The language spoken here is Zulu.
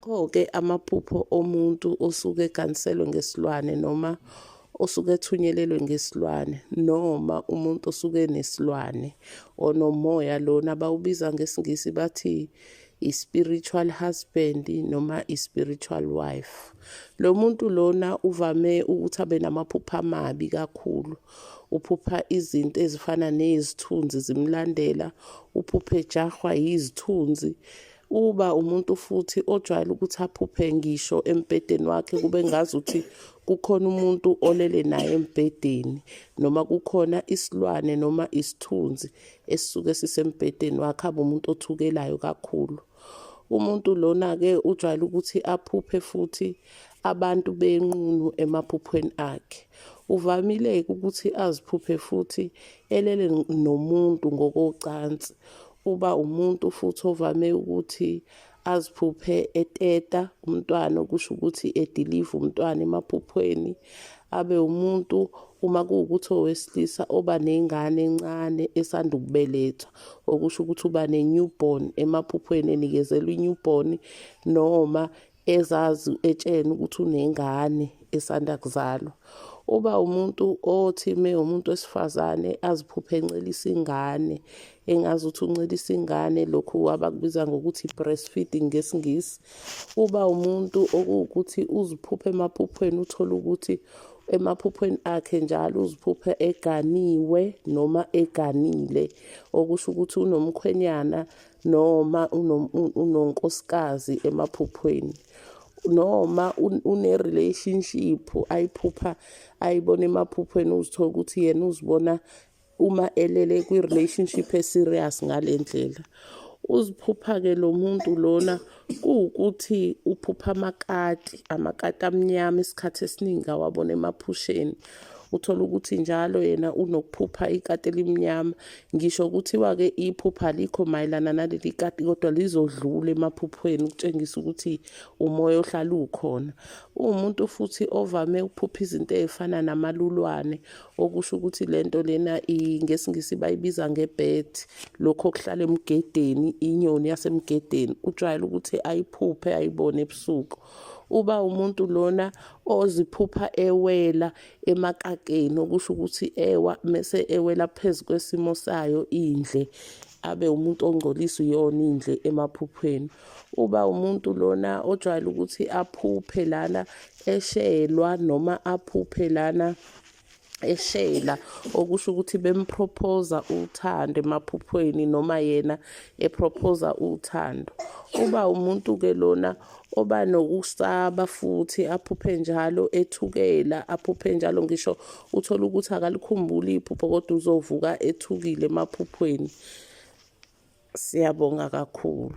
Konke amaphupho omuntu osuke ekhanselwe ngesilwane noma osuke ethunyelelwe ngesilwane noma umuntu osuke enesilwane onomoya lona bawubiza ngesiNgisi bathi i-spiritual husband noma i-spiritual wife. Lo muntu lona uvame ukuthi abe namaphupho amabi kakhulu. Uphupha izinto ezifana nezithunzi zimlandela, uphuphe ejahwa yizithunzi. Uba umuntu futhi ojwayele ukuthi aphuphe ngisho embhedeni wakhe kube ngazuthi kukhona umuntu olele naye embhedeni noma kukhona isilwane noma isithunzi esisuke sisembhedeni wakhe, abe umuntu othukelayo kakhulu. Umuntu lona-ke ujwayele ukuthi aphuphe futhi abantu benqunu emaphuphweni akhe. Uvamile-ke ukuthi aziphuphe futhi elele nomuntu ngokocansi. Uba umuntu futhi ovame ukuthi aziphuphe eteta umntwana, okusho ukuthi ediliva umntwana emaphuphweni. Abe umuntu uma kuwukuthi owesilisa oba nengane encane esanda ukubelethwa, okusho ukuthi uba ne-newborn emaphuphweni, enikezelwa i-newborn noma ezazi etshena ukuthi unengane esanda kuzalwa. Uba umuntu othi umuntu wesifazane aziphuphe encelisa ingane, engazuthi uncelisa ingane, lokhu abakubiza ngokuthi breastfeeding ngesiNgisi. Uba umuntu okuwukuthi uziphuphe emaphuphweni, uthole ukuthi emaphuphweni akhe njalo uziphuphe eganiwe noma eganile, okusho ukuthi unomkhwenyana noma unonkosikazi emaphuphweni. Noma une-relationship ayiphupha ayibona emaphuphweni, uzithola ukuthi yena uzibona uma elele kwi-relationship e-serious ngale ndlela. Uziphupha-ke lo muntu lona kuwukuthi uphupha amakati amnyama isikhathi esiningi awabona emaphusheni. Uthola ukuthi njalo yena unokuphupha ikati elimnyama. Ngisho kuthiwa-ke iphupha alikho mayelana naleli kati kodwa lizodlula emaphuphweni ukutshengisa ukuthi umoya ohlala ukhona. Uwumuntu futhi ovame ukuphupha izinto ezifana namalulwane, okusho ukuthi lento lena ngesiNgisi bayibiza nge-bat, lokho okuhlala emgedeni, inyoni yasemgedeni. Ujwayele ukuthi ayiphuphe ayibone ebusuku. Uba umuntu lona oziphupha ewela emakakeni, okusho ukuthi ewa mese ewela phezu kwesimo sayo indle, abe umuntu ongcoliswa iyona indle emaphuphweni. Uba umuntu lona ojwayele ukuthi aphuphe lana eshelwa noma aphuphe lana eshela, okusho ukuthi bemprophoza uthando emaphuphweni noma yena eprophoza uthando. Uba umuntu-ke lona oba nokusaba futhi aphuphe njalo ethukela, aphuphe njalo ngisho uthola ukuthi akalikhumbuli iphupho kodwa uzovuka ethukile emaphuphweni. Siyabonga kakhulu.